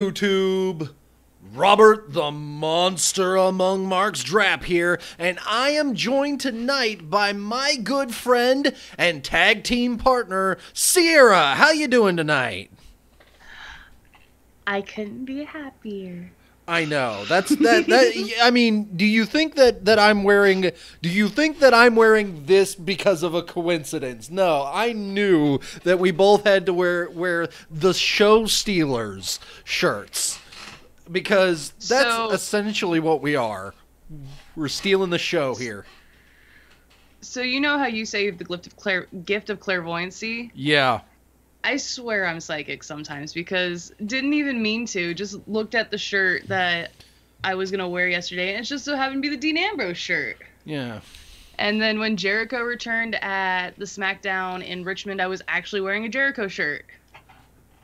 YouTube, Robert the Monster Among Marks Drap here, and I am joined tonight by my good friend and tag team partner, Sierra. How you doing tonight? I couldn't be happier. I know. I mean, do you think that I'm wearing this because of a coincidence? No, I knew that we both had to wear the show stealers shirts because that's essentially what we are. We're stealing the show here. So you know how you say you have the gift of clairvoyancy? Yeah. I swear I'm psychic sometimes because didn't even mean to. Just looked at the shirt that I was going to wear yesterday, and it just so happened to be the Dean Ambrose shirt. Yeah. And then when Jericho returned at the SmackDown in Richmond, I was actually wearing a Jericho shirt.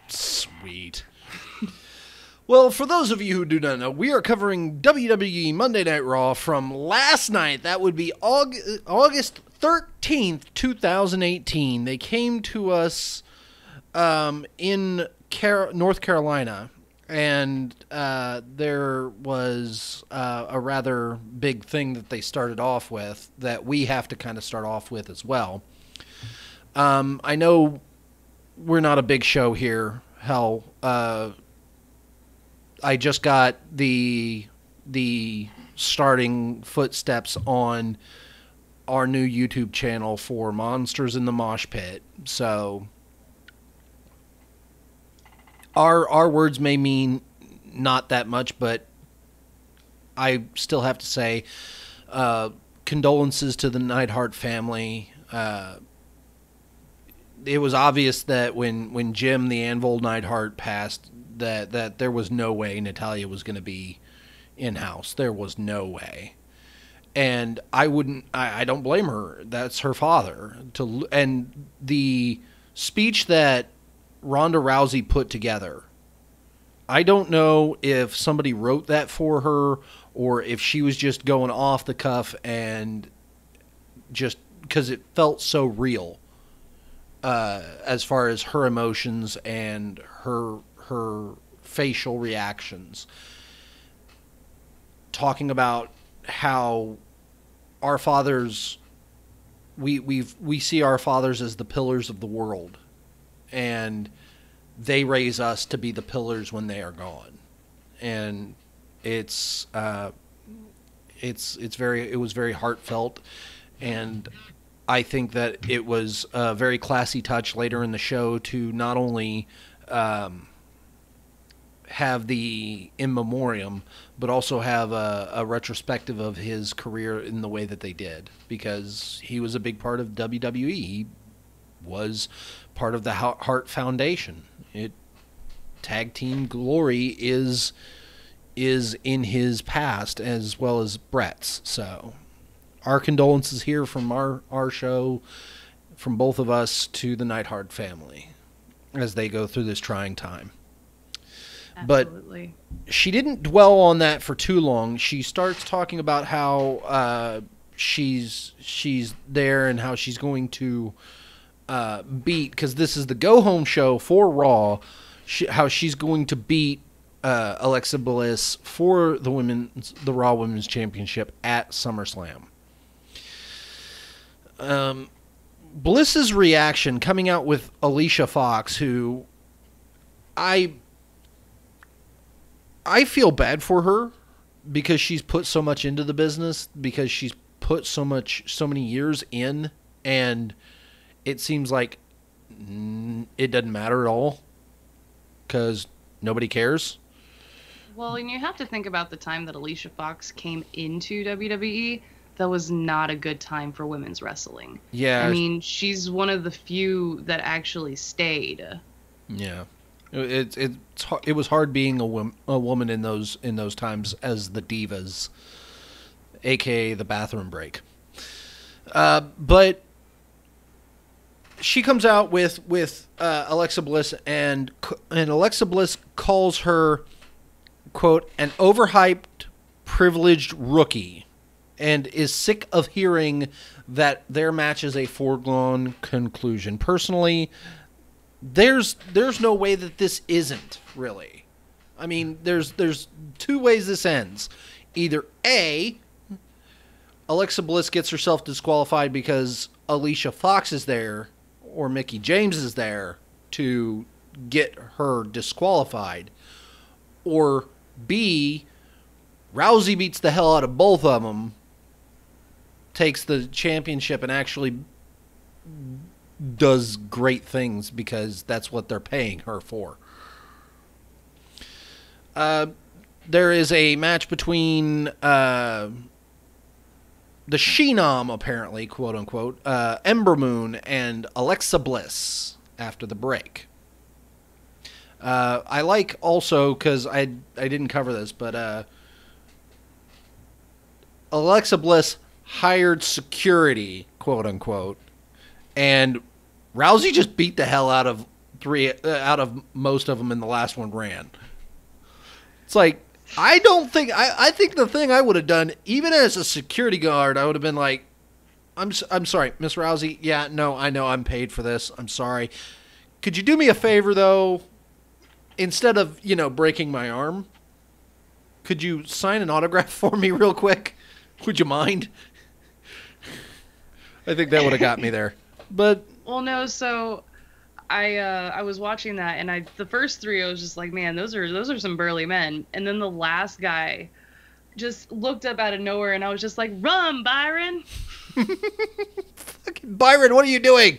Sweet. Well, for those of you who do not know, we are covering WWE Monday Night Raw from last night. That would be August 13th, 2018. They came to us in North Carolina, and there was a rather big thing that they started off with that we have to kind of start off with as well. I know we're not a big show here. Hell, I just got the starting footsteps on our new YouTube channel for Monsters in the Mosh Pit, so Our words may mean not that much, but I still have to say condolences to the Neidhart family. It was obvious that when Jim the Anvil Neidhart passed, that there was no way Natalya was going to be in-house. There was no way. And I don't blame her. That's her father. And the speech that Ronda Rousey put together, I don't know if somebody wrote that for her or if she was just going off the cuff and just because it felt so real as far as her emotions and her facial reactions, talking about how our fathers, we see our fathers as the pillars of the world, and they raise us to be the pillars when they are gone. And it was very heartfelt, and I think that it was a very classy touch later in the show to not only have the in memoriam, but also have a retrospective of his career in the way that they did, because he was a big part of WWE. He was part of the Hart Foundation. Tag team glory is in his past as well as Brett's. So our condolences here from our show, from both of us, to the Neidhart family as they go through this trying time. Absolutely. But she didn't dwell on that for too long. She starts talking about how she's there and how she's going to beat, because this is the go-home show for Raw, how she's going to beat Alexa Bliss for the Raw Women's Championship at SummerSlam. Bliss's reaction coming out with Alicia Fox, who I feel bad for her because she's put so much into the business, because she's put so many years in, and it seems like it doesn't matter at all because nobody cares. Well, and you have to think about the time that Alicia Fox came into WWE. That was not a good time for women's wrestling. Yeah. I mean, she's one of the few that actually stayed. Yeah. It was hard being a woman in those times as the divas, aka the bathroom break. But she comes out with Alexa Bliss, and Alexa Bliss calls her, quote, an overhyped, privileged rookie, and is sick of hearing that their match is a foregone conclusion. Personally, there's no way that this isn't really. I mean, there's two ways this ends. Either A, Alexa Bliss gets herself disqualified because Alicia Fox is there or Mickie James is there to get her disqualified. Or B, Rousey beats the hell out of both of them, takes the championship, and actually does great things because that's what they're paying her for. There is a match between the Phenom, apparently, quote unquote, Ember Moon and Alexa Bliss after the break. I like also, because I didn't cover this, but Alexa Bliss hired security, quote unquote, and Rousey just beat the hell out of most of them, in the last one ran. It's like, I think the thing I would have done, even as a security guard, I would have been like, I'm sorry, Miss Rousey. Yeah, no, I know I'm paid for this. I'm sorry. Could you do me a favor, though? Instead of, breaking my arm, could you sign an autograph for me real quick? Would you mind? I think that would have got me there. But well, no, so I was watching that, and the first three I was just like, man, those are some burly men. And then the last guy just looked up out of nowhere, and I was just like, run, Byron. Fucking Byron, what are you doing?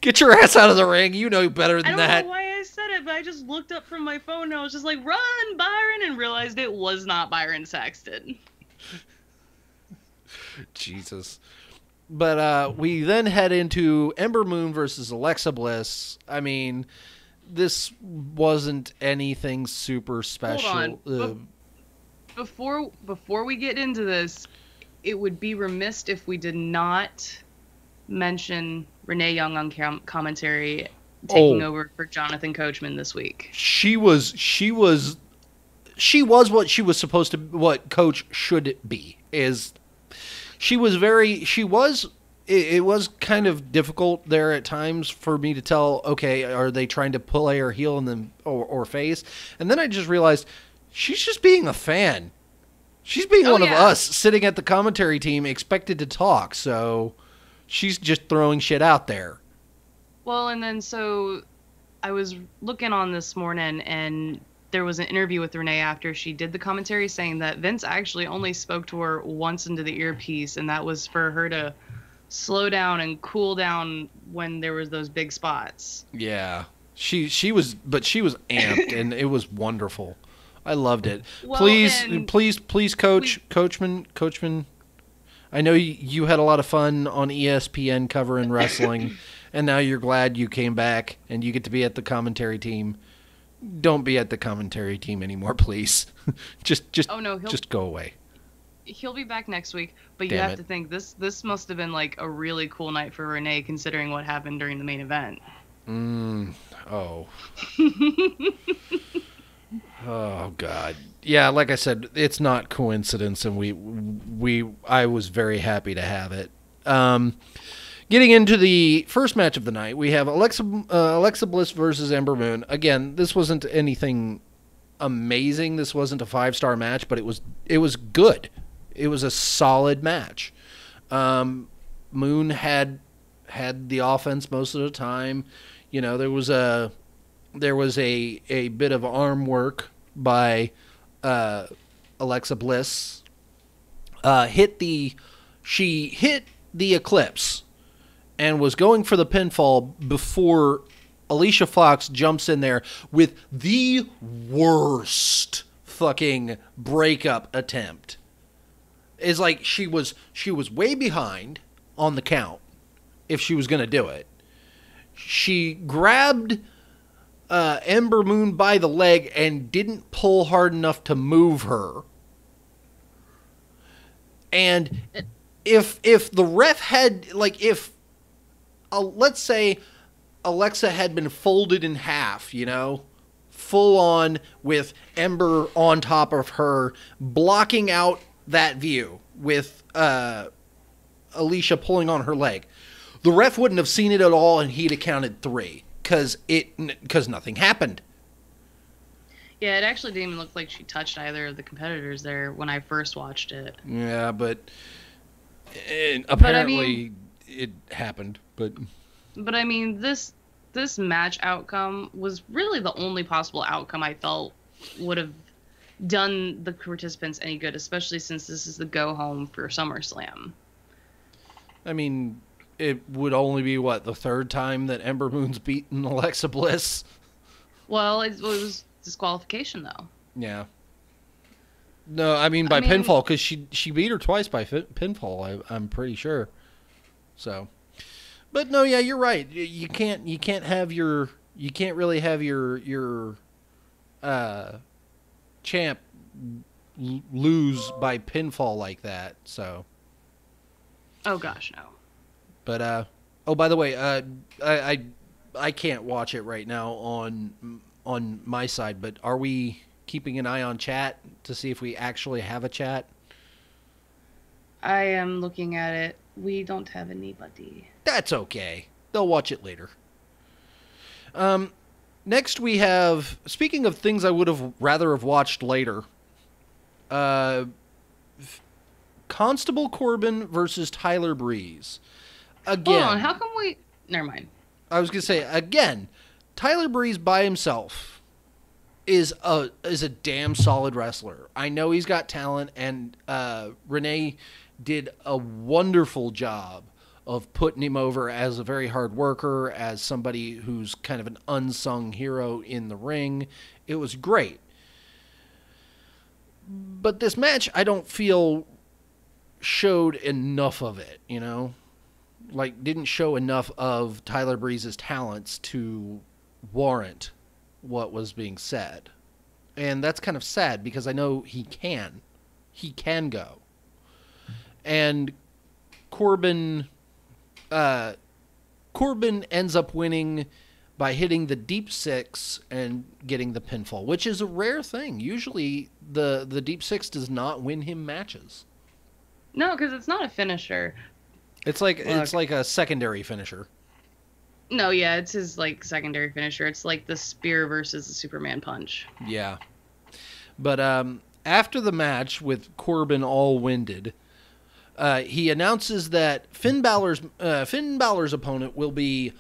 Get your ass out of the ring. You know better than that. I don't know why I said it, but I just looked up from my phone and I was just like, run, Byron, and realized it was not Byron Saxton. Jesus. But we then head into Ember Moon versus Alexa Bliss. I mean, this wasn't anything super special. Hold on. Before we get into this, it would be remiss if we did not mention Renee Young on commentary taking over for Jonathan Coachman this week. She was what she was supposed to, what Coach should be. It was kind of difficult there at times for me to tell, okay, are they trying to play her heel and then or face? And then I just realized she's just being a fan. She's being one of us sitting at the commentary team expected to talk, so she's just throwing shit out there. Well, and then so I was looking on this morning, and there was an interview with Renee after she did the commentary saying that Vince actually only spoke to her once into the earpiece, and that was for her to slow down and cool down when there was those big spots. Yeah. She was amped, and it was wonderful. I loved it. Well, please, Coachman. I know you had a lot of fun on ESPN covering wrestling, and now you're glad you came back and you get to be at the commentary team. Don't be at the commentary team anymore, please. just go away. He'll be back next week, but you have to think this must have been like a really cool night for Renee, considering what happened during the main event. Oh. Oh God. Yeah, like I said, it's not coincidence, and I was very happy to have it. Getting into the first match of the night, we have Alexa Bliss versus Ember Moon. Again, this wasn't anything amazing. This wasn't a 5-star match, but it was good. It was a solid match. Moon had the offense most of the time. There was a bit of arm work by Alexa Bliss. She hit the Eclipse and was going for the pinfall before Alicia Fox jumps in there with the worst fucking breakup attempt. It's like she was way behind on the count if she was going to do it. She grabbed Ember Moon by the leg and didn't pull hard enough to move her. And if the ref had, let's say Alexa had been folded in half, full on with Ember on top of her, blocking out that view with Alicia pulling on her leg, the ref wouldn't have seen it at all, and he'd have counted 3 because nothing happened. Yeah, it actually didn't even look like she touched either of the competitors there when I first watched it. Yeah, but But I mean, apparently it happened. this match outcome was really the only possible outcome I felt would have done the participants any good, especially since this is the go home for SummerSlam. I mean, it would only be, what, the third time that Ember Moon's beaten Alexa Bliss? Well, it was disqualification though. Yeah. No, I mean by pinfall, because she beat her twice by pinfall. I'm pretty sure. So, but no, yeah, you're right. You can't really have your champ lose by pinfall like that. So. Oh gosh, no. But oh, by the way, I can't watch it right now on my side. But are we keeping an eye on chat to see if we actually have a chat? I am looking at it. We don't have anybody. That's okay. They'll watch it later. Next we have, speaking of things I would have rather have watched later, Constable Corbin versus Tyler Breeze. Again. Hold on, how come we... Never mind. I was going to say, again, Tyler Breeze by himself is a damn solid wrestler. I know he's got talent, and Renee did a wonderful job of putting him over as a very hard worker, as somebody who's kind of an unsung hero in the ring. It was great. But this match, I don't feel showed enough of it, you know? Like, didn't show enough of Tyler Breeze's talents to warrant what was being said. And that's kind of sad, because I know he can. He can go. And Corbin ends up winning by hitting the deep six and getting the pinfall, which is a rare thing. Usually the deep six does not win him matches. No, because it's not a finisher. It's like a secondary finisher. No, yeah, it's his like secondary finisher. It's like the spear versus the Superman punch. Yeah. But after the match with Corbin all winded, he announces that Finn Balor's opponent will be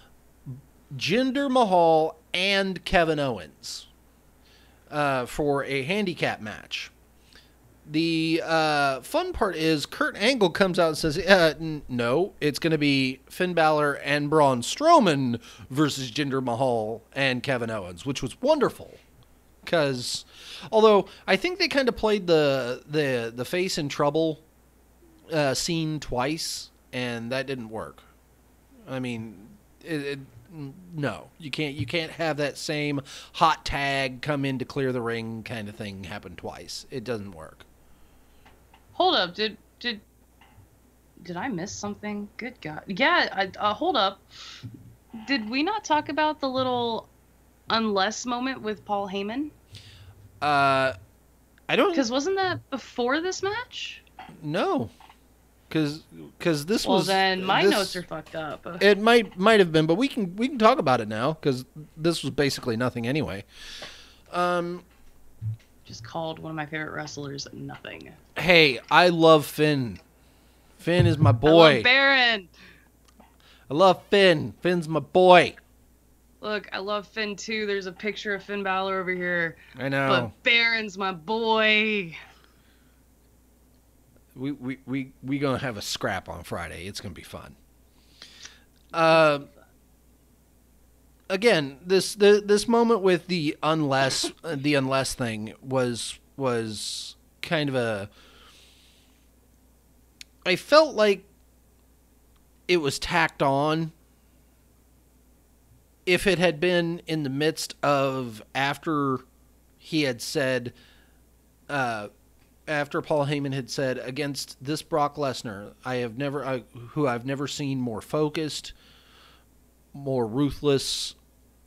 Jinder Mahal and Kevin Owens for a handicap match. The fun part is Kurt Angle comes out and says, no, it's going to be Finn Balor and Braun Strowman versus Jinder Mahal and Kevin Owens, which was wonderful. Because, although I think they kind of played the face in trouble scene twice, and that didn't work. I mean, no, you can't have that same hot tag come in to clear the ring kind of thing happen twice. It doesn't work. Hold up, did I miss something? Good God. Yeah, hold up. Did we not talk about the little unless moment with Paul Heyman? I don't... Because wasn't that before this match? No. Because this well, was... Well, then my notes are fucked up. It might have been, but we can talk about it now, because this was basically nothing anyway. Just called one of my favorite wrestlers nothing. Hey, I love Finn. Finn is my boy. I love Baron. I love Finn. Finn's my boy. Look, I love Finn too. There's a picture of Finn Balor over here. I know. But Baron's my boy. We gonna have a scrap on Friday. It's gonna be fun. Again, this moment with the unless thing was kind of a... I felt like it was tacked on. If it had been in the midst of after he had said, after Paul Heyman had said, against this Brock Lesnar, who I've never seen more focused, more ruthless,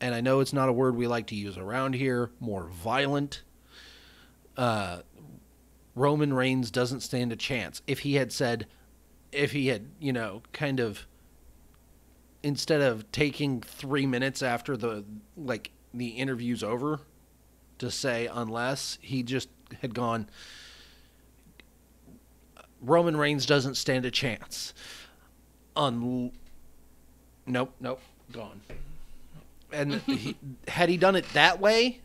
and I know it's not a word we like to use around here, more violent. Roman Reigns doesn't stand a chance. If he had, kind of, instead of taking 3 minutes after the interview's over to say unless he just had gone, Roman Reigns doesn't stand a chance. Nope, gone. And had he done it that way,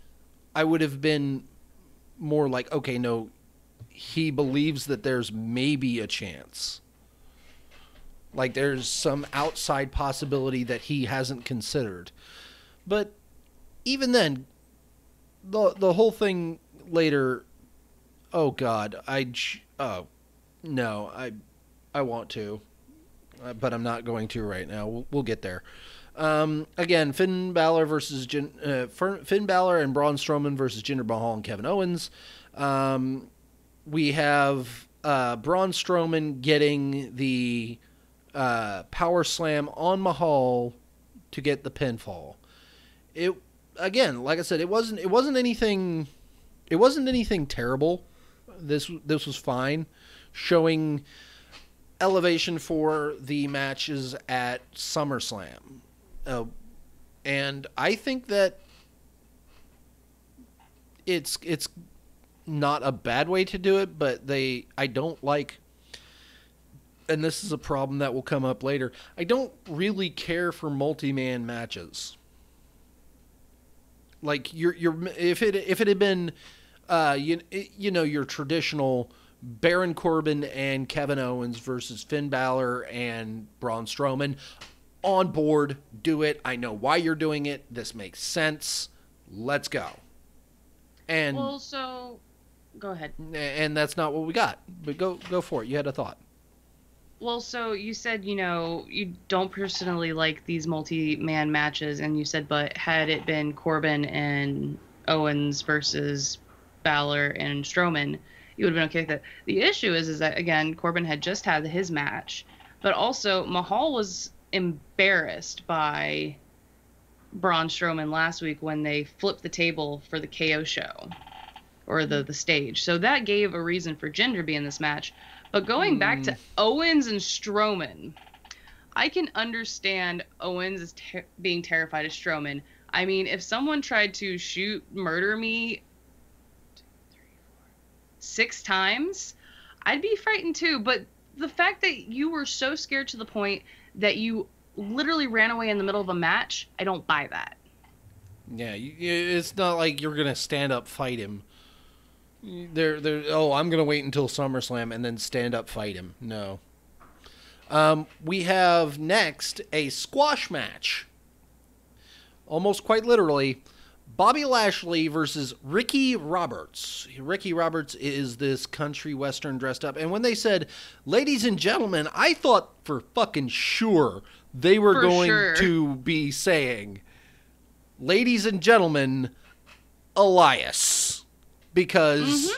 I would have been more like, okay, no, he believes that there's maybe a chance. Like there's some outside possibility that he hasn't considered. But even then, the whole thing later, oh God, no, I want to, but I'm not going to right now. We'll get there. Again, Finn Balor Finn Balor and Braun Strowman versus Jinder Mahal and Kevin Owens. We have Braun Strowman getting the power slam on Mahal to get the pinfall. It again, like I said, it wasn't anything. It wasn't anything terrible. This was fine, showing elevation for the matches at SummerSlam. And I think that it's not a bad way to do it, but I don't like, and this is a problem that will come up later, I don't really care for multi-man matches. Like if it had been your traditional Baron Corbin and Kevin Owens versus Finn Balor and Braun Strowman, on board, do it. I know why you're doing it. This makes sense. Let's go. And well, so go ahead. And that's not what we got. But go for it. You had a thought. Well, so you said, you don't personally like these multi-man matches, and you said, but had it been Corbin and Owens versus Balor and Strowman, you would have been okay with it. The issue is that, again, Corbin had just had his match, but also Mahal was embarrassed by Braun Strowman last week when they flipped the table for the KO show, or the stage. So that gave a reason for Jinder to be in this match. But going back to Owens and Strowman, I can understand Owens is being terrified of Strowman. I mean, if someone tried to murder me 6 times, I'd be frightened too. But the fact that you were so scared to the point that you literally ran away in the middle of a match, I don't buy that. Yeah, it's not like you're going to stand up fight him. I'm going to wait until SummerSlam and then stand up fight him. No. We have next a squash match. Almost quite literally, Bobby Lashley versus Ricky Roberts. Ricky Roberts is this country western dressed up. And when they said, ladies and gentlemen, I thought for fucking sure they were going to be saying, ladies and gentlemen, Elias. Because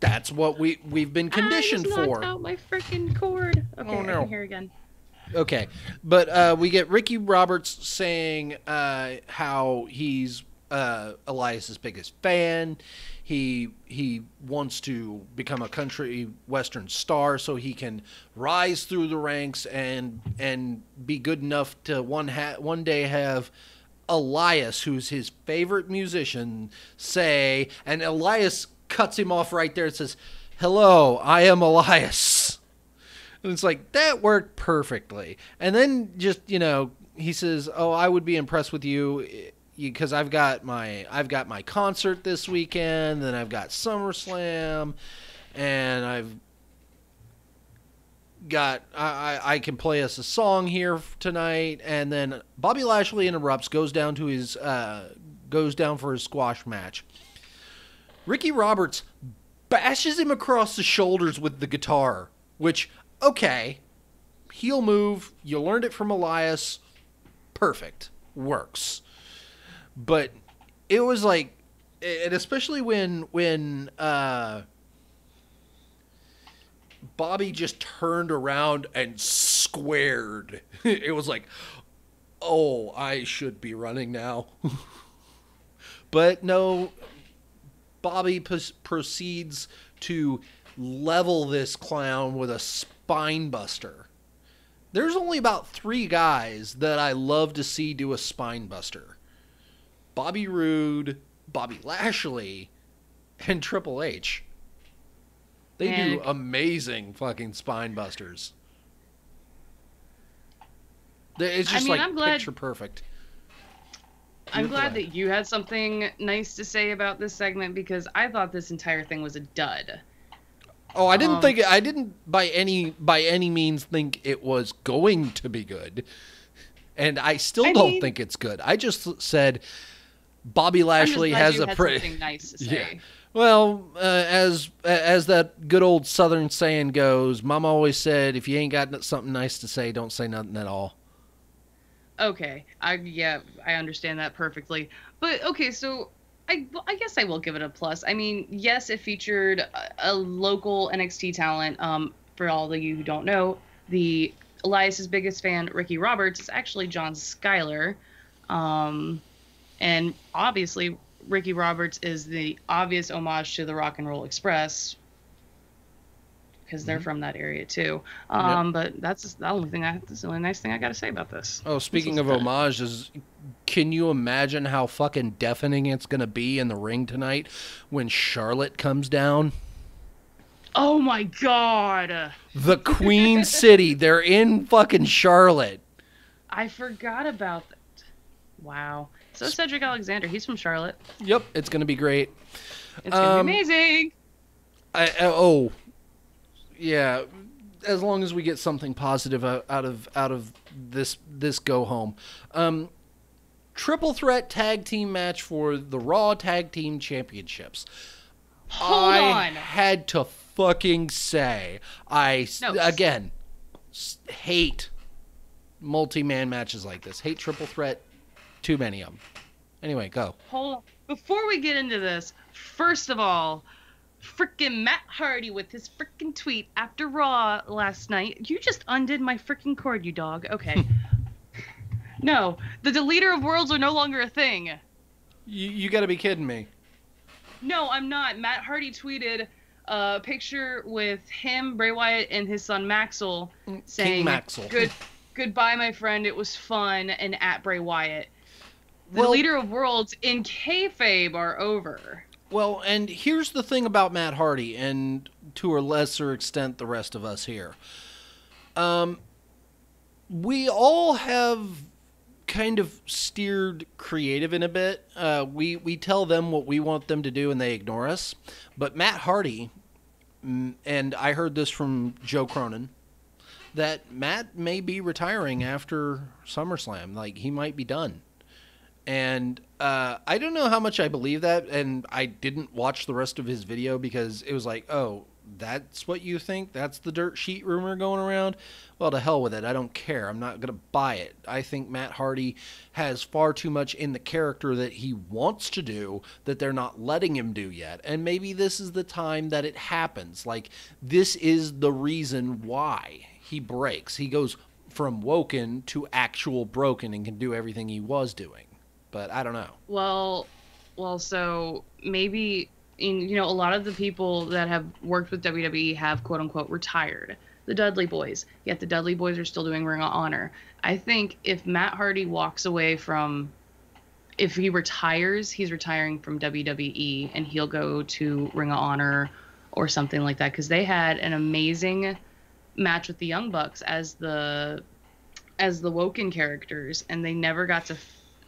that's what we've been conditioned for. I just knocked out my freaking cord. Okay, oh, no. I can hear again. Okay, but we get Ricky Roberts saying how he's Elias's biggest fan. He wants to become a country western star so he can rise through the ranks and be good enough to one day have Elias, who's his favorite musician, say, and Elias cuts him off right there and says, hello, I am Elias. And it's like, that worked perfectly. And then just, he says, oh, I would be impressed with you because I've got my concert this weekend, then I've got SummerSlam, and I've got I can play us a song here tonight. And then Bobby Lashley interrupts, goes down for his squash match. Ricky Roberts bashes him across the shoulders with the guitar, which, okay, heel move, you learned it from Elias, perfect, works. But it was like, and especially when Bobby just turned around and squared. It was like, oh, I should be running now. But no, Bobby proceeds to level this clown with a spine buster. There's only about 3 guys that I love to see do a spine buster. Bobby Roode, Bobby Lashley and Triple H. They And do amazing fucking spine busters. It's just I'm glad. picture perfect. I'm You're glad that you had something nice to say about this segment because I thought this entire thing was a dud. Oh, I didn't by any means think it was going to be good. And I still don't think it's good. I just said Bobby Lashley has a pretty something nice to say. Yeah. Well, as that good old Southern saying goes, Mama always said, if you ain't got something nice to say, don't say nothing at all. Okay, I understand that perfectly. But okay, so I guess I will give it a plus. I mean, yes, it featured a local NXT talent. For all of you who don't know, the Elias's biggest fan, Ricky Roberts, is actually John Schuyler. And obviously, Ricky Roberts is the obvious homage to the Rock and Roll Express because they're from that area too. But that's the only nice thing I got to say about this. Oh, speaking of homages, can you imagine how fucking deafening it's going to be in the ring tonight when Charlotte comes down? Oh my God. The Queen City. They're in fucking Charlotte. I forgot about that. Wow. So Cedric Alexander, he's from Charlotte. Yep, it's going to be great. It's going to be amazing. Yeah, as long as we get something positive out of this go home. Triple threat tag team match for the Raw Tag Team Championships. Hold on. I had to fucking say, again, hate multi-man matches like this. Hate triple threat. Too many of them. Anyway, go. Hold on. Before we get into this, first of all, frickin' Matt Hardy with his frickin' tweet after Raw last night. You just undid my frickin' cord, you dog. Okay. No, the deleter of worlds are no longer a thing. You gotta be kidding me. No, I'm not. Matt Hardy tweeted a picture with him, Bray Wyatt, and his son Maxwell saying, King Maxwell. Goodbye, my friend. It was fun. And at Bray Wyatt. The leader of worlds in kayfabe are over. Well, and here's the thing about Matt Hardy, and to a lesser extent the rest of us here. We all have kind of steered creative in a bit. We tell them what we want them to do, and they ignore us. But Matt Hardy, and I heard this from Joe Cronin, that Matt may be retiring after SummerSlam. Like, he might be done. And I don't know how much I believe that, and I didn't watch the rest of his video because it was like, oh, that's what you think? That's the dirt sheet rumor going around? Well, to hell with it. I don't care. I'm not going to buy it. I think Matt Hardy has far too much in the character that he wants to do that they're not letting him do yet. And maybe this is the time that it happens. Like, this is the reason why he breaks. He goes from woken to actual broken and can do everything he was doing. But I don't know. Well, so maybe a lot of the people that have worked with WWE have quote unquote retired. The Dudley Boys. Yet the Dudley Boys are still doing Ring of Honor. I think if Matt Hardy walks away if he retires, he's retiring from WWE and he'll go to Ring of Honor or something like that because they had an amazing match with the Young Bucks as the Woken characters, and they never got to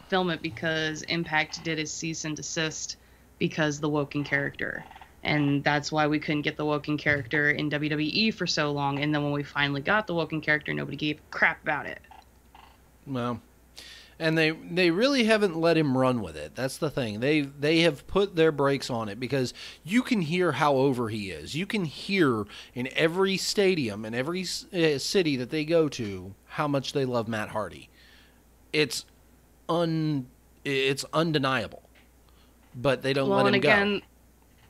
film it because Impact did a cease and desist because the Woken character, and that's why we couldn't get the Woken character in WWE for so long. And then when we finally got the Woken character, nobody gave a crap about it. Well, and they really haven't let him run with it. That's the thing. They have put their brakes on it because you can hear how over he is. You can hear in every stadium and every city that they go to how much they love Matt Hardy. It's undeniable, but they don't let him go.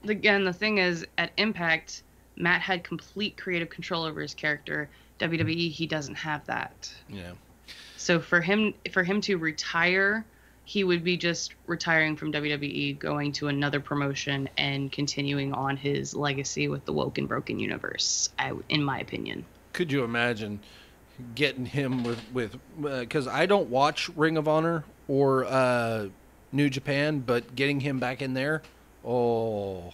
Again, the thing is, at Impact, Matt had complete creative control over his character. WWE, he doesn't have that. Yeah. So for him to retire, he would be just retiring from WWE, going to another promotion, and continuing on his legacy with the Woken Broken universe, in my opinion. Could you imagine getting him with because I don't watch Ring of Honor or New Japan, but getting him back in there, oh,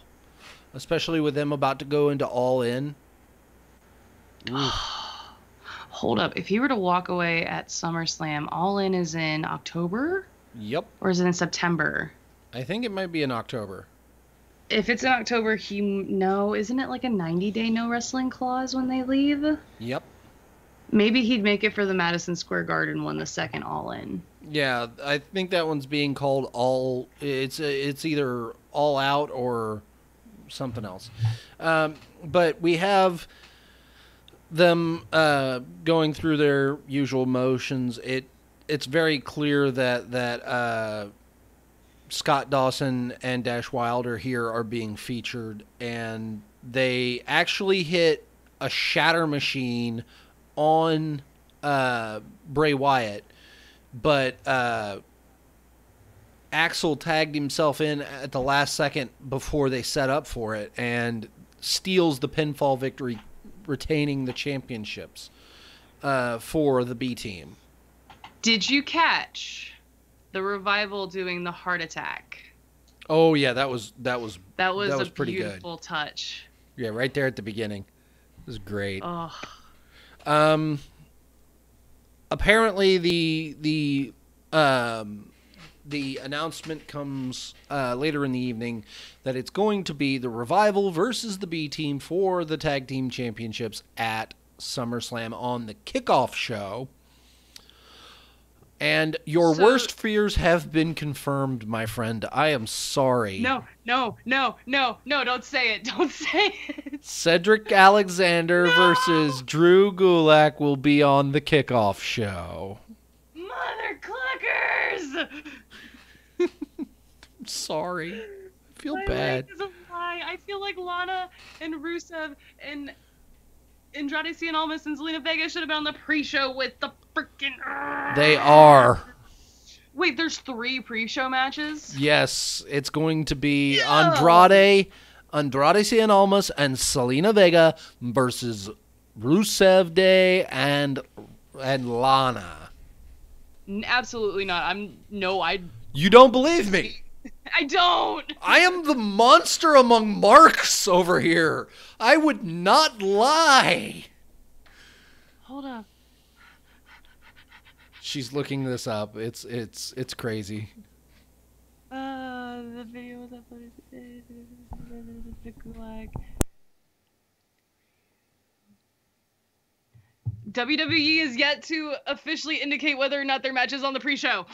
especially with them about to go into All In. Hold up. If he were to walk away at SummerSlam, All In is in October? Yep. Or is it in September? I think it might be in October. If it's in October, isn't it like a 90-day no wrestling clause when they leave? Yep. Maybe he'd make it for the Madison Square Garden one, the second All In. Yeah, I think that one's being called it's either All Out or something else. But we have them going through their usual motions. It's very clear that Scott Dawson and Dash Wilder here are being featured, and they actually hit a shatter machine on Bray Wyatt, but Axel tagged himself in at the last second before they set up for it and steals the pinfall victory, retaining the championships for the B team. Did you catch the Revival doing the heart attack? Oh yeah, that was a pretty beautiful good touch. Yeah, right there at the beginning. It was great. Oh. Apparently the announcement comes later in the evening that it's going to be the Revival versus the B team for the tag team championships at SummerSlam on the kickoff show. And your worst fears have been confirmed, my friend. I am sorry. No, don't say it. Don't say it. Cedric Alexander versus Drew Gulak will be on the kickoff show. Mother cluckers! I'm sorry. I feel My bad. life is a lie. I feel like Lana and Rusev and Andrade Cien Almas and Zelina Vega should have been on the pre-show with the freaking... They are. Wait, there's 3 pre-show matches? Yes, it's going to be Andrade Cien Almas and Zelina Vega versus Rusev Day and Lana. Absolutely not. You don't believe me? I don't. I am the monster among marks over here. I would not lie. Hold up. She's looking this up. It's crazy. The video was uploaded today. WWE is yet to officially indicate whether or not their match is on the pre-show.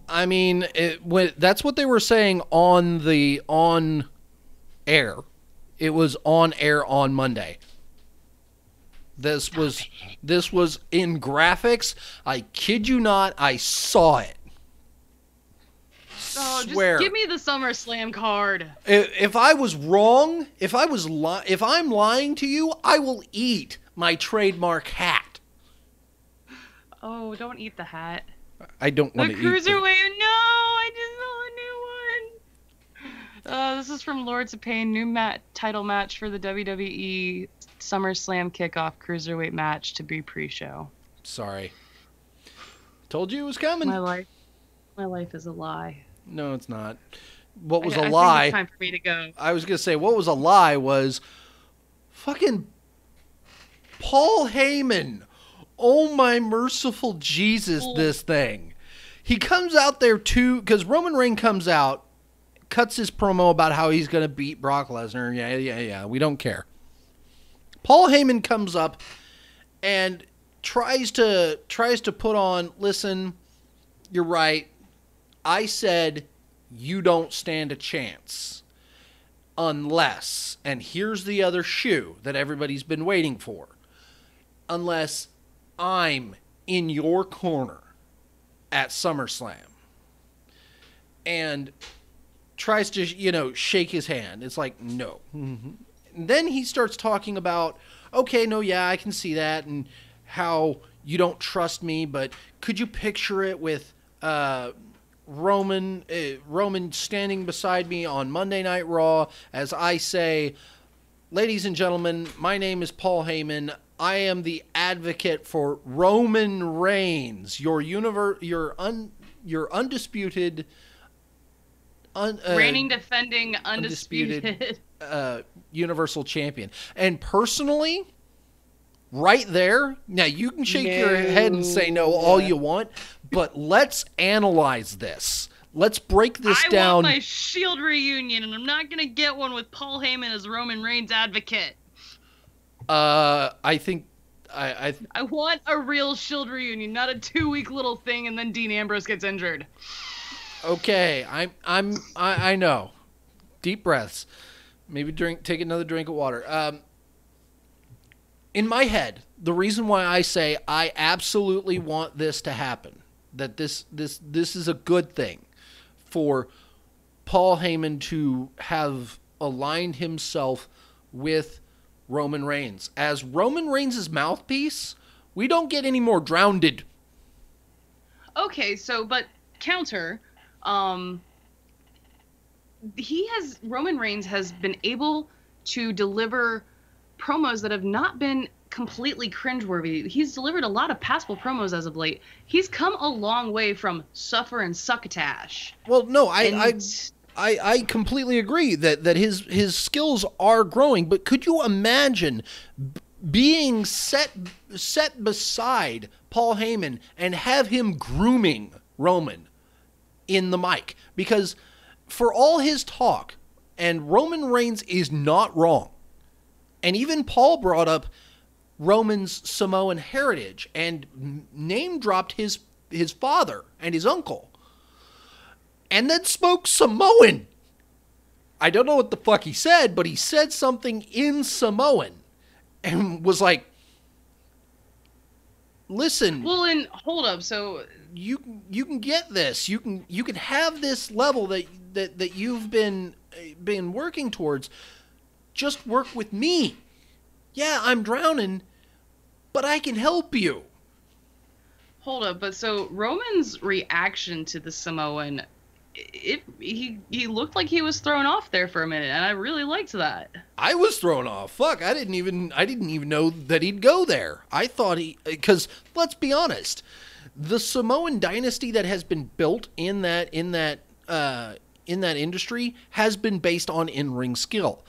I mean, that's what they were saying on air. It was on air on Monday. This was in graphics. I kid you not. I saw it. Oh, Swear. just give me the SummerSlam card. If I was wrong, if I'm lying to you, I will eat my trademark hat. Oh, don't eat the hat. I don't want to eat the cruiserweight. No, I just saw a new one. This is from Lords of Pain. New title match for the WWE SummerSlam kickoff cruiserweight match to be pre-show. Sorry. Told you it was coming. My life is a lie. No, it's not. What was a I lie? think it's time for me to go. I was gonna say what was a lie was fucking Paul Heyman. Oh my merciful Jesus, this thing. He comes out there too, because Roman Reigns comes out, cuts his promo about how he's going to beat Brock Lesnar. Yeah, we don't care. Paul Heyman comes up and tries to put on, listen, you're right. I said you don't stand a chance unless, and here's the other shoe that everybody's been waiting for, unless I'm in your corner at SummerSlam. And tries to, shake his hand. It's like, no. Mm-hmm. And then he starts talking about, okay, no, yeah, I can see that, and how you don't trust me, but could you picture it with Roman standing beside me on Monday Night Raw as I say, Ladies and gentlemen, my name is Paul Heyman. I am the advocate for Roman Reigns, your undisputed, reigning, defending, undisputed Universal Champion. And personally, right there, now you can shake your head and say no all you want, but let's analyze this. Let's break this down. I want my Shield reunion, and I'm not going to get one with Paul Heyman as Roman Reigns advocate. I think I want a real Shield reunion, not a 2-week little thing and then Dean Ambrose gets injured. Okay, I know. Deep breaths. Maybe take another drink of water. In my head, the reason why I say I absolutely want this to happen, that this is a good thing for Paul Heyman to have aligned himself with Roman Reigns. As Roman Reigns' mouthpiece, we don't get any more drowned. Okay, so, but counter, Roman Reigns has been able to deliver promos that have not been completely cringeworthy. He's delivered a lot of passable promos as of late. He's come a long way from suffer and succotash. Well, no, I completely agree that his skills are growing, but could you imagine being set beside Paul Heyman and have him grooming Roman in the mic? Because for all his talk, and Roman Reigns is not wrong, and even Paul brought up Roman's Samoan heritage and name dropped his father and his uncle, and then spoke Samoan. I don't know what the fuck he said, but he said something in Samoan and was like, listen. Well, and hold up, so you can get this. You can have this level that you've been working towards. Just work with me. Yeah, I'm drowning, but I can help you. Hold up, but so Roman's reaction to the Samoan, he looked like he was thrown off there for a minute, and I really liked that. I was thrown off. Fuck, I didn't even know that he'd go there. I thought because let's be honest, the Samoan dynasty that has been built in that industry has been based on in-ring skill.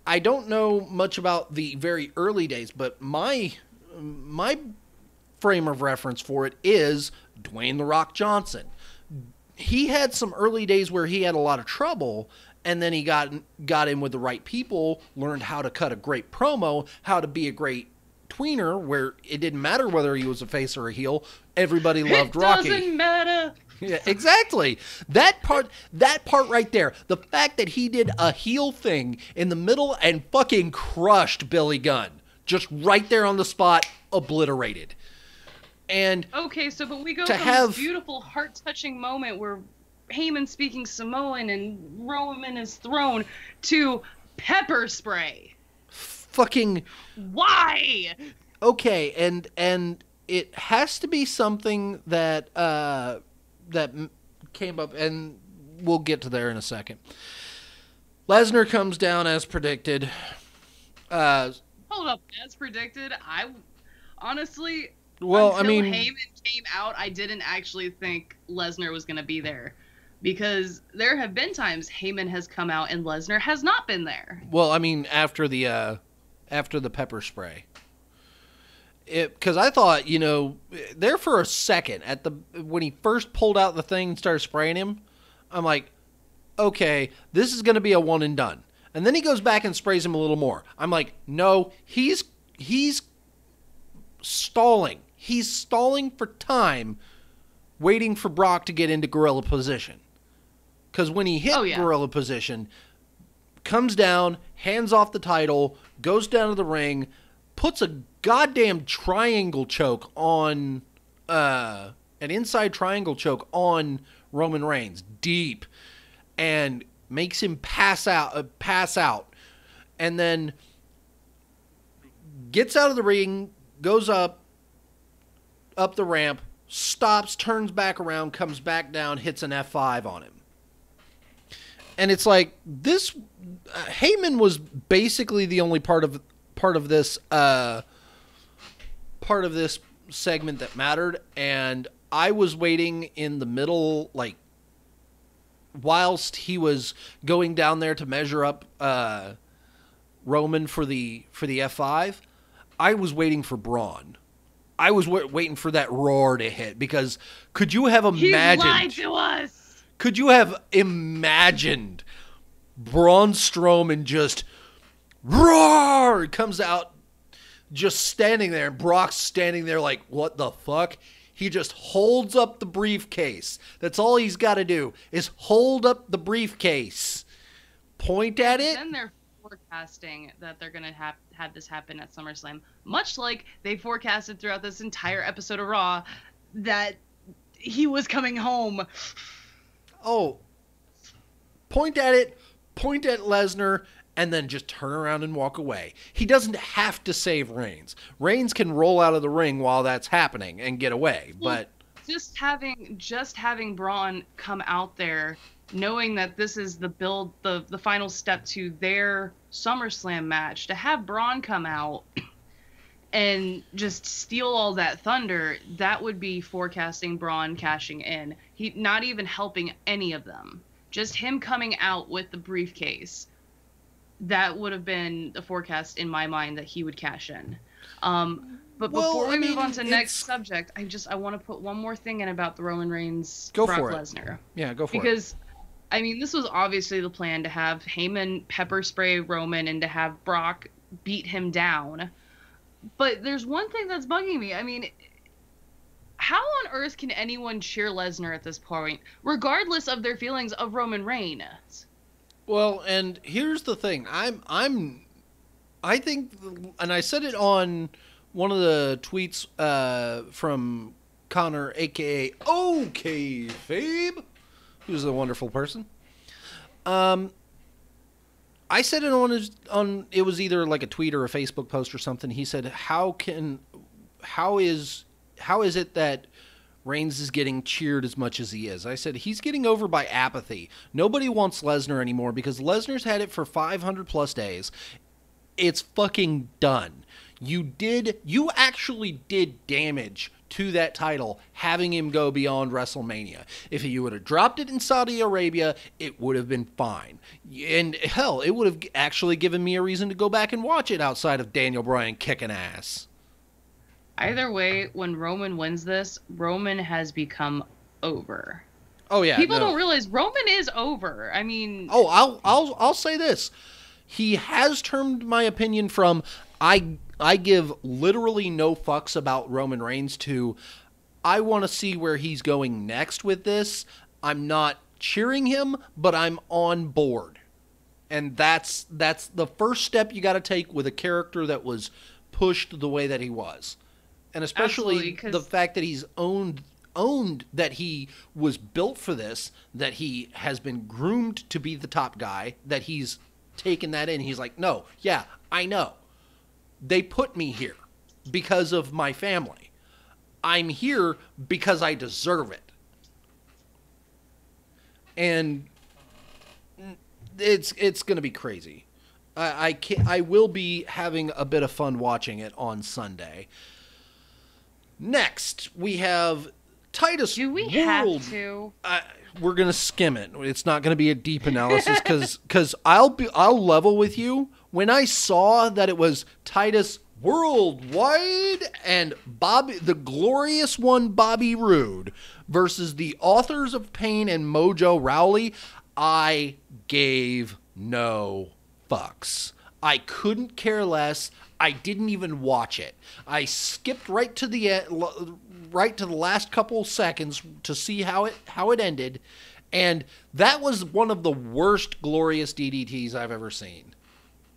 I don't know much about the very early days, but my frame of reference for it is Dwayne "The Rock" Johnson. He had some early days where he had a lot of trouble, and then he got in with the right people, learned how to cut a great promo, how to be a great tweener, where it didn't matter whether he was a face or a heel. Everybody loved Rocky. It doesn't matter. Yeah, exactly. That part right there. The fact that he did a heel thing in the middle and fucking crushed Billy Gunn. Just right there on the spot, obliterated. And okay, so but we go from this beautiful, heart-touching moment where Heyman speaking Samoan and Roman is thrown to pepper spray. Fucking why? Okay, and it has to be something that came up, and we'll get to there in a second. Lesnar comes down as predicted. Hold up, as predicted? Honestly, well, until Heyman came out, I didn't actually think Lesnar was going to be there, because there have been times Heyman has come out and Lesnar has not been there. Well, I mean, after the pepper spray. Because I thought, there for a second, when he first pulled out the thing and started spraying him, I'm like, okay, this is going to be a one and done. And then he goes back and sprays him a little more. I'm like, no, he's stalling. He's stalling for time, waiting for Brock to get into gorilla position. Because when he hit gorilla position, comes down, hands off the title, goes down to the ring, puts a goddamn triangle choke on, an inside triangle choke on Roman Reigns, deep, and makes him pass out, and then gets out of the ring, goes up the ramp, stops, turns back around, comes back down, hits an F5 on him. And it's like, this Heyman was basically the only part of this segment that mattered, and I was waiting in the middle, like whilst he was going down there to measure up Roman for the F5. I was waiting for Braun. I was waiting for that roar to hit, because could you have imagined? He lied to us. Could you have imagined Braun Strowman just roar comes out, just standing there, and Brock's standing there like, what the fuck? He just holds up the briefcase. That's all he's got to do, is hold up the briefcase, point at it. Then they're forecasting that they're going to have this happen at SummerSlam, much like they forecasted throughout this entire episode of Raw that he was coming home. Oh, point at it, point at Lesnar, and then just turn around and walk away. He doesn't have to save Reigns. Reigns can roll out of the ring while that's happening and get away. But just having Braun come out there, knowing that this is the build, the final step to their SummerSlam match, to have Braun come out and just steal all that thunder, that would be forecasting Braun cashing in. He not even helping any of them. Just him coming out with the briefcase. That would have been the forecast in my mind that he would cash in. But before we move on to the next subject, I want to put one more thing in about the Roman Reigns Brock Lesnar. Yeah, go for it. Because, I mean, this was obviously the plan, to have Heyman pepper spray Roman and to have Brock beat him down. But there's one thing that's bugging me. I mean, how on earth can anyone cheer Lesnar at this point, regardless of their feelings of Roman Reigns? Well, and here's the thing. I think, and I said it on one of the tweets from Connor, a.k.a. OK Fabe, who's a wonderful person. I said it on it was either like a tweet or a Facebook post or something. He said, how is it that Reigns is getting cheered as much as he is? I said, he's getting over by apathy. Nobody wants Lesnar anymore because Lesnar's had it for 500 plus days. It's fucking done. You actually did damage to that title having him go beyond WrestleMania. If you would have dropped it in Saudi Arabia, it would have been fine. And hell, it would have actually given me a reason to go back and watch it outside of Daniel Bryan kicking ass. Either way, when Roman wins this, Roman has become over. Oh yeah, people don't realize Roman is over. I mean, I'll say this: he has turned my opinion from I give literally no fucks about Roman Reigns to I want to see where he's going next with this. I'm not cheering him, but I'm on board, and that's the first step you got to take with a character that was pushed the way that he was. And especially the fact that he's owned that he was built for this, that he has been groomed to be the top guy, that he's taken that in. He's like, no, yeah, I know. They put me here because of my family. I'm here because I deserve it. And it's going to be crazy. I will be having a bit of fun watching it on Sunday. Next, we have Titus Do we World. have to? We're gonna skim it. It's not gonna be a deep analysis because I'll level with you. When I saw that it was Titus Worldwide and the glorious one Bobby Roode versus the Authors of Pain and Mojo Rawley, I gave no fucks. I couldn't care less. I didn't even watch it. I skipped right to the last couple seconds to see how it ended, and that was one of the worst glorious DDTs I've ever seen.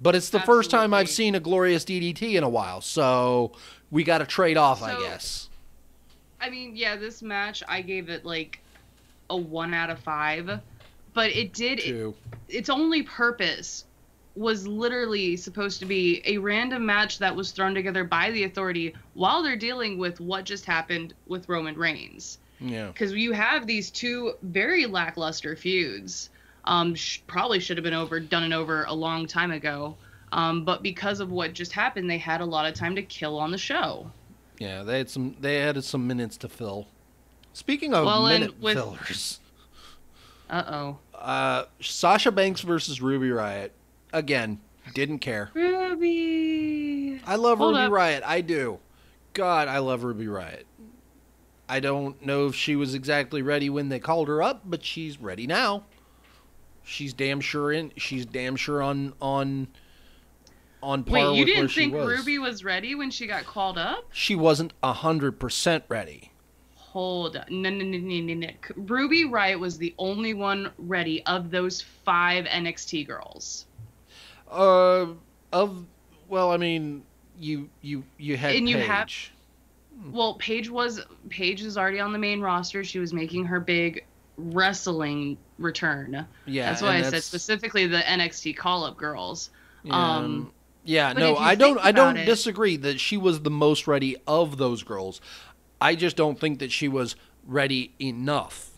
But it's the first time I've seen a glorious DDT in a while, so we got to trade off, I guess. I mean, yeah, this match I gave it like a 1 out of 5, but its only purpose was literally supposed to be a random match that was thrown together by the Authority while they're dealing with what just happened with Roman Reigns. Yeah. Because you have these two very lackluster feuds. Probably should have been done and over a long time ago. But because of what just happened, they had a lot of time to kill on the show. Yeah, they added some minutes to fill. Speaking of Well, minute and with fillers, Sasha Banks versus Ruby Riott. Again, didn't care. Ruby. I love Hold Ruby up. Riott. I do. God, I love Ruby Riott. I don't know if she was exactly ready when they called her up, but she's ready now. She's damn sure on par Wait, you with where didn't she think was. Ruby was ready when she got called up? She wasn't 100% ready. Hold on. No. Ruby Riott was the only one ready of those 5 NXT girls. Well, I mean, you had And you Paige. Well, Paige is already on the main roster. She was making her big wrestling return. Yeah, that's why I and said specifically the NXT call-up girls. Yeah, but no, if you I think don't about it- disagree that she was the most ready of those girls. I just don't think that she was ready enough.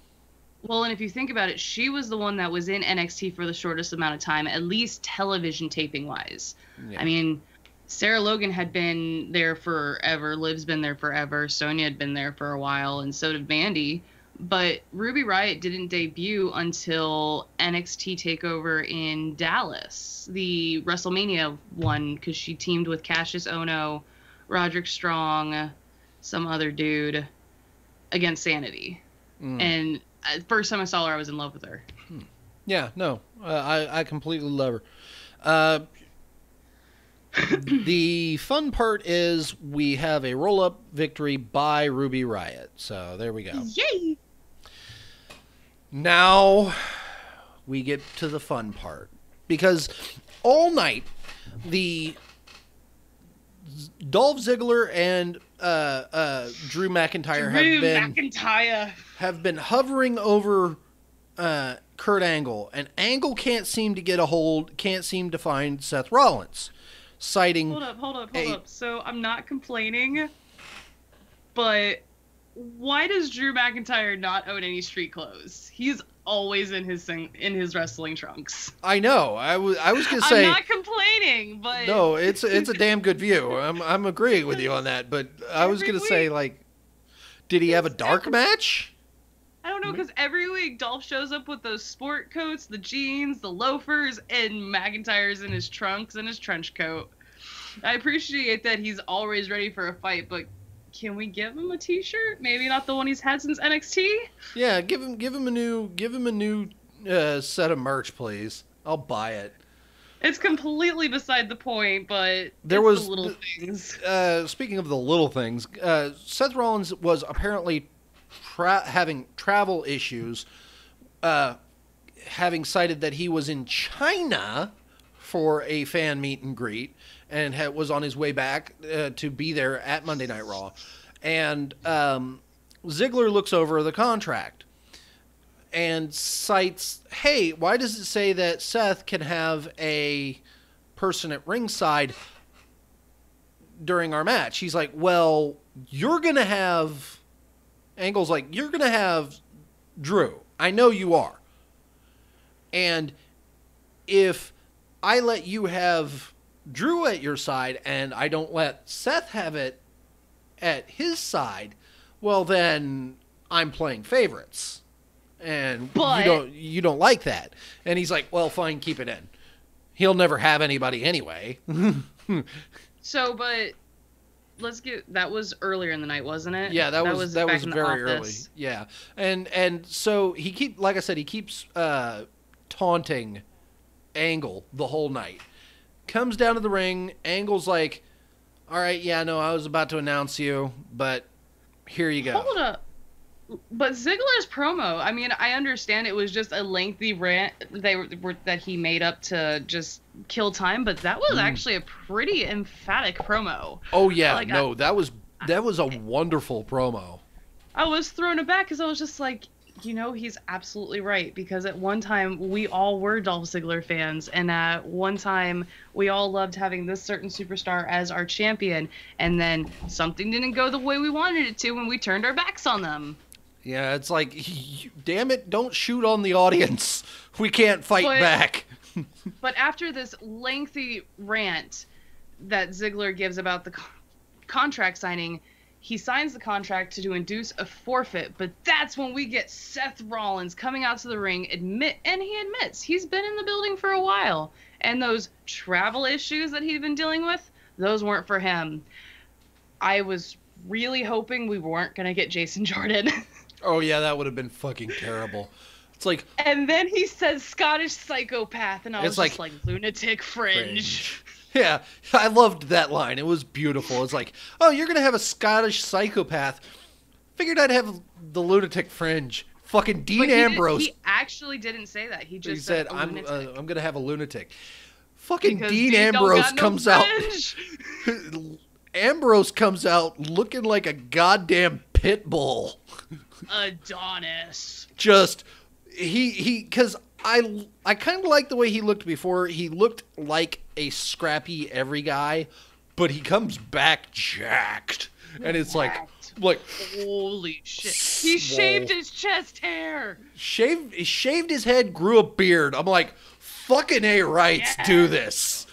Well, and if you think about it, she was the one that was in NXT for the shortest amount of time, at least television taping wise. Yeah. I mean, Sarah Logan had been there forever, Liv's been there forever, Sonya had been there for a while, and so did Mandy. But Ruby Riott didn't debut until NXT TakeOver in Dallas, the WrestleMania one, because she teamed with Cassius Ohno, Roderick Strong, some other dude, against Sanity. And first time I saw her, I was in love with her. Yeah, no, I completely love her. The fun part is we have a roll-up victory by Ruby Riott. So there we go. Yay! Now we get to the fun part. Because all night, the Dolph Ziggler and Drew McIntyre have been hovering over Kurt Angle, and Angle can't seem to get a hold, can't seem to find Seth Rollins, citing... Hold up. So I'm not complaining, but why does Drew McIntyre not own any street clothes? He's always in his wrestling trunks. I know. I was gonna say. I'm not complaining, but no, it's a damn good view. I'm agreeing with you on that. But I was gonna say, like, did he have a dark match? I don't know, because every week Dolph shows up with those sport coats, the jeans, the loafers, and McIntyre's in his trunks and his trench coat. I appreciate that he's always ready for a fight, but can we give him a T-shirt? Maybe not the one he's had since NXT. Yeah, give him a new set of merch, please. I'll buy it. It's completely beside the point, but there it's was the little things. Speaking of the little things, Seth Rollins was apparently having travel issues, having cited that he was in China for a fan meet and greet, and was on his way back to be there at Monday Night Raw. And Ziggler looks over the contract and cites, hey, why does it say that Seth can have a person at ringside during our match? He's like, well, you're going to have... Angle's like, you're going to have Drew. I know you are. And if I let you have Drew at your side and I don't let Seth have it at his side, well, then I'm playing favorites. And you don't like that. And he's like, well, fine, keep it in. He'll never have anybody anyway. So, but that was earlier in the night, wasn't it? Yeah, that was very early. Office. Yeah. And so he keeps taunting Angle the whole night. Comes down to the ring, Angle's like, all right, yeah, no, I was about to announce you, but here you go. Hold up. But Ziggler's promo, I mean, I understand it was just a lengthy rant that he made up to just kill time, but that was actually a pretty emphatic promo. Oh yeah, that was a wonderful promo. I was thrown aback because I was just like, he's absolutely right, because at one time we all were Dolph Ziggler fans, and at one time we all loved having this certain superstar as our champion, and then something didn't go the way we wanted it to when we turned our backs on them. Yeah, it's like, damn it, don't shoot on the audience. We can't fight back. But after this lengthy rant that Ziggler gives about the contract signing, he signs the contract to induce a forfeit. But that's when we get Seth Rollins coming out to the ring, and he admits he's been in the building for a while. And those travel issues that he'd been dealing with, those weren't for him. I was really hoping we weren't going to get Jason Jordan. Oh, yeah, that would have been fucking terrible. It's like... And then he says Scottish psychopath, and I was just like, lunatic fringe. Yeah, I loved that line. It was beautiful. It's like, oh, you're going to have a Scottish psychopath. Figured I'd have the lunatic fringe. Fucking Dean Ambrose. He actually didn't say that. He just said I'm going to have a lunatic. Fucking because Dean Ambrose comes out. Fringe. Ambrose comes out looking like a goddamn pit bull. Adonis. Just because I kind of like the way he looked before. He looked like a scrappy every guy, but he comes back jacked, and it's like holy shit. He shaved his chest hair. He shaved his head, grew a beard. I'm like, fucking A rights, do this.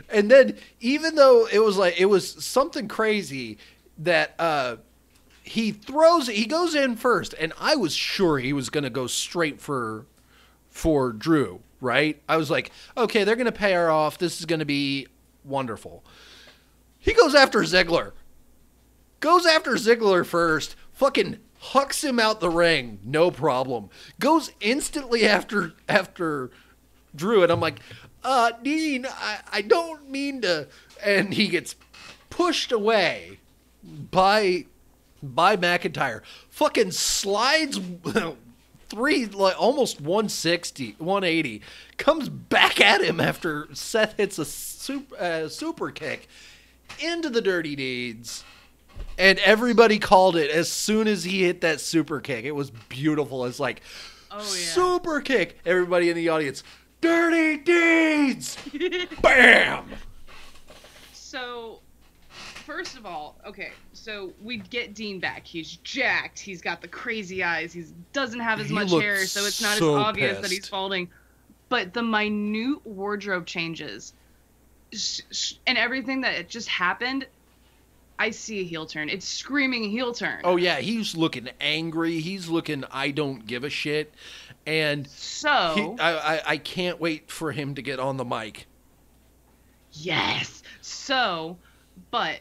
And then even though it was something crazy that he goes in first, and I was sure he was going to go straight for Drew, right? I was like, okay, they're going to pay her off. This is going to be wonderful. He goes after Ziggler. Goes after Ziggler first. Fucking hucks him out the ring. No problem. Goes instantly after Drew, and I'm like, Dean, I don't mean to. And he gets pushed away by McIntyre. Fucking slides almost 180. Comes back at him after Seth hits a super kick into the Dirty Deeds. And everybody called it as soon as he hit that super kick. It was beautiful. It's like, super kick. Everybody in the audience, Dirty Deeds! Bam! So, first of all, okay, so we get Dean back. He's jacked. He's got the crazy eyes. He doesn't have as much hair, so it's not as obvious that he's falling. But the minute wardrobe changes and everything that just happened, I see a heel turn. It's screaming heel turn. Oh, yeah. He's looking angry. He's looking, I don't give a shit. And so I can't wait for him to get on the mic. Yes. So, but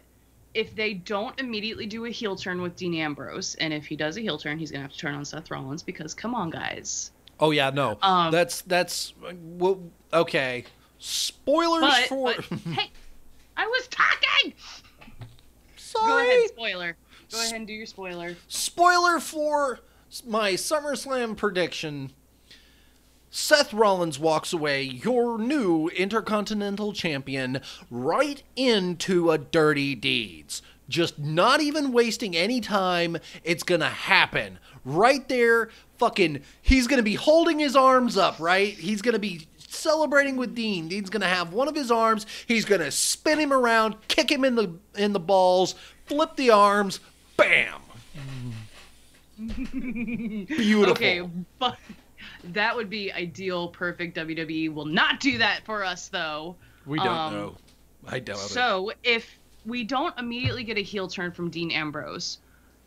if they don't immediately do a heel turn with Dean Ambrose, and if he does a heel turn, he's going to have to turn on Seth Rollins because, come on, guys. Oh, yeah, no. That's well, okay. Spoilers for... hey, I was talking! Sorry. Go ahead, spoiler. Go ahead and do your spoiler. Spoiler for my SummerSlam prediction. Seth Rollins walks away, your new Intercontinental Champion, right into a Dirty Deeds. Just not even wasting any time. It's gonna happen. Right there, fucking, he's gonna be holding his arms up, right? He's gonna be celebrating with Dean. Dean's gonna have one of his arms. He's gonna spin him around, kick him in the balls, flip the arms, bam. Beautiful. Okay, but that would be ideal, perfect. WWE will not do that for us, though. We don't know. I doubt it. So if we don't immediately get a heel turn from Dean Ambrose,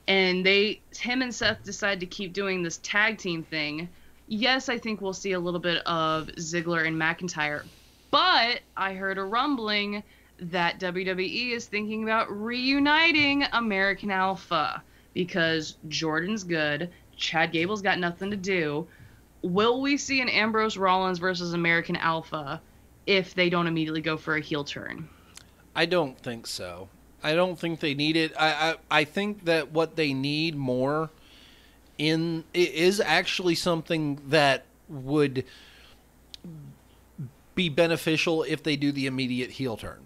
and him and Seth decide to keep doing this tag team thing, yes, I think we'll see a little bit of Ziggler and McIntyre. But I heard a rumbling that WWE is thinking about reuniting American Alpha because Jordan's good, Chad Gable's got nothing to do. Will we see an Ambrose Rollins versus American Alpha if they don't immediately go for a heel turn? I don't think so. I don't think they need it. I think that what they need more is actually something that would be beneficial if they do the immediate heel turn.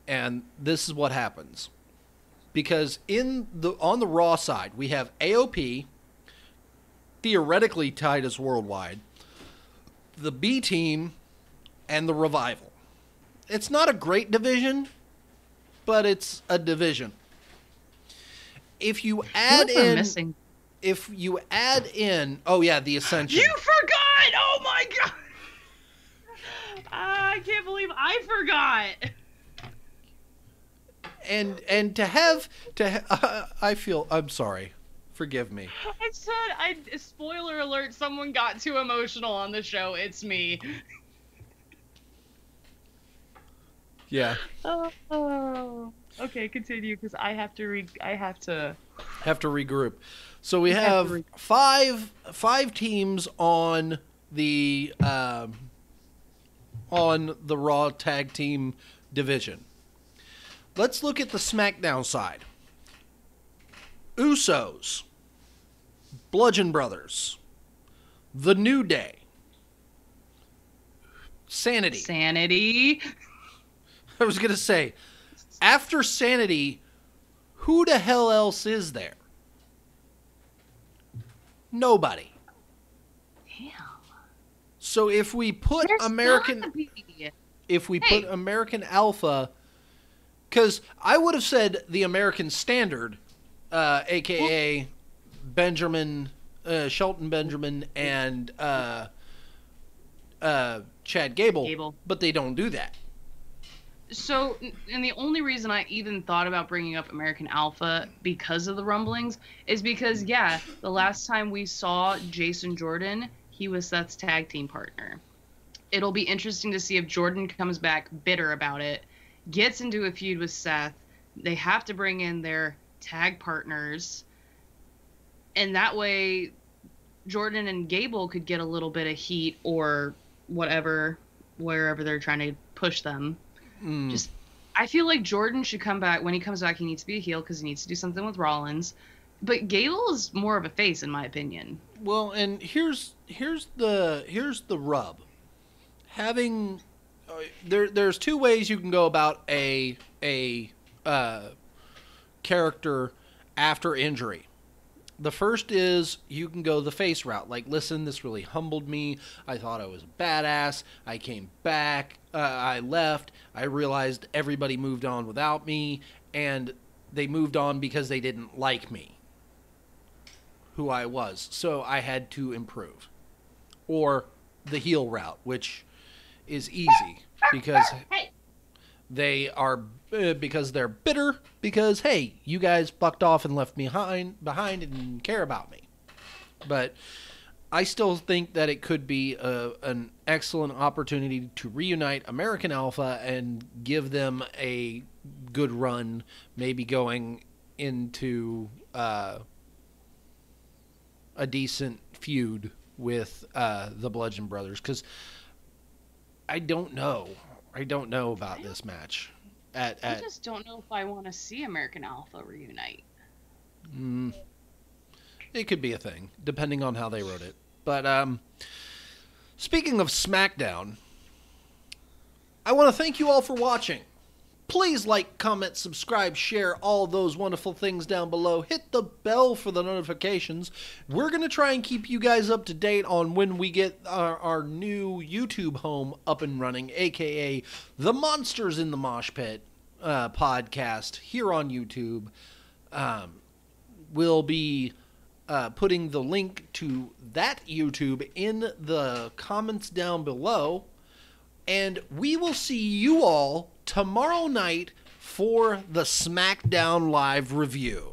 And this is what happens. Because on the Raw side, we have AOP, theoretically tied as worldwide, the B team, and the Revival. It's not a great division, but it's a division. If you add in... missing? if you add in, oh yeah, the Ascension. You forgot! Oh my god! I can't believe I forgot. And I feel, I'm sorry. Forgive me. I said, spoiler alert, someone got too emotional on the show. It's me. Yeah. Oh. Okay, continue, because I have to regroup. So we have five teams on the Raw Tag Team division. Let's look at the SmackDown side. Usos, Bludgeon Brothers, The New Day, Sanity. I was going to say, after Sanity, who the hell else is there? Nobody. Damn. So if we put put American Alpha, because I would have said the American Standard, aka Shelton Benjamin, and Chad Gable, but they don't do that. So, and the only reason I even thought about bringing up American Alpha because of the rumblings is because, yeah, the last time we saw Jason Jordan, he was Seth's tag team partner. It'll be interesting to see if Jordan comes back bitter about it, gets into a feud with Seth. They have to bring in their tag partners, and that way Jordan and Gable could get a little bit of heat or whatever, wherever they're trying to push them. Just, I feel like Jordan should come back. When he comes back, he needs to be a heel because he needs to do something with Rollins. But Gable is more of a face, in my opinion. Well, and here's the rub. Having there's two ways you can go about a character after injury. The first is you can go the face route. Like, listen, this really humbled me. I thought I was a badass. I came back. I left. I realized everybody moved on without me. And they moved on because they didn't like me, who I was. So I had to improve. Or the heel route, which is easy because because they're bitter because, hey, you guys bucked off and left me behind and didn't care about me. But I still think that it could be an excellent opportunity to reunite American Alpha and give them a good run, maybe going into a decent feud with the Bludgeon Brothers, because I don't know about this match. I just don't know if I want to see American Alpha reunite. It could be a thing, depending on how they wrote it. But speaking of SmackDown, I want to thank you all for watching. Please like, comment, subscribe, share, all those wonderful things down below. Hit the bell for the notifications. We're going to try and keep you guys up to date on when we get our new YouTube home up and running, a.k.a. the Monsters in the Mosh Pit podcast here on YouTube. We'll be putting the link to that YouTube in the comments down below. And we will see you all tomorrow night for the SmackDown Live review.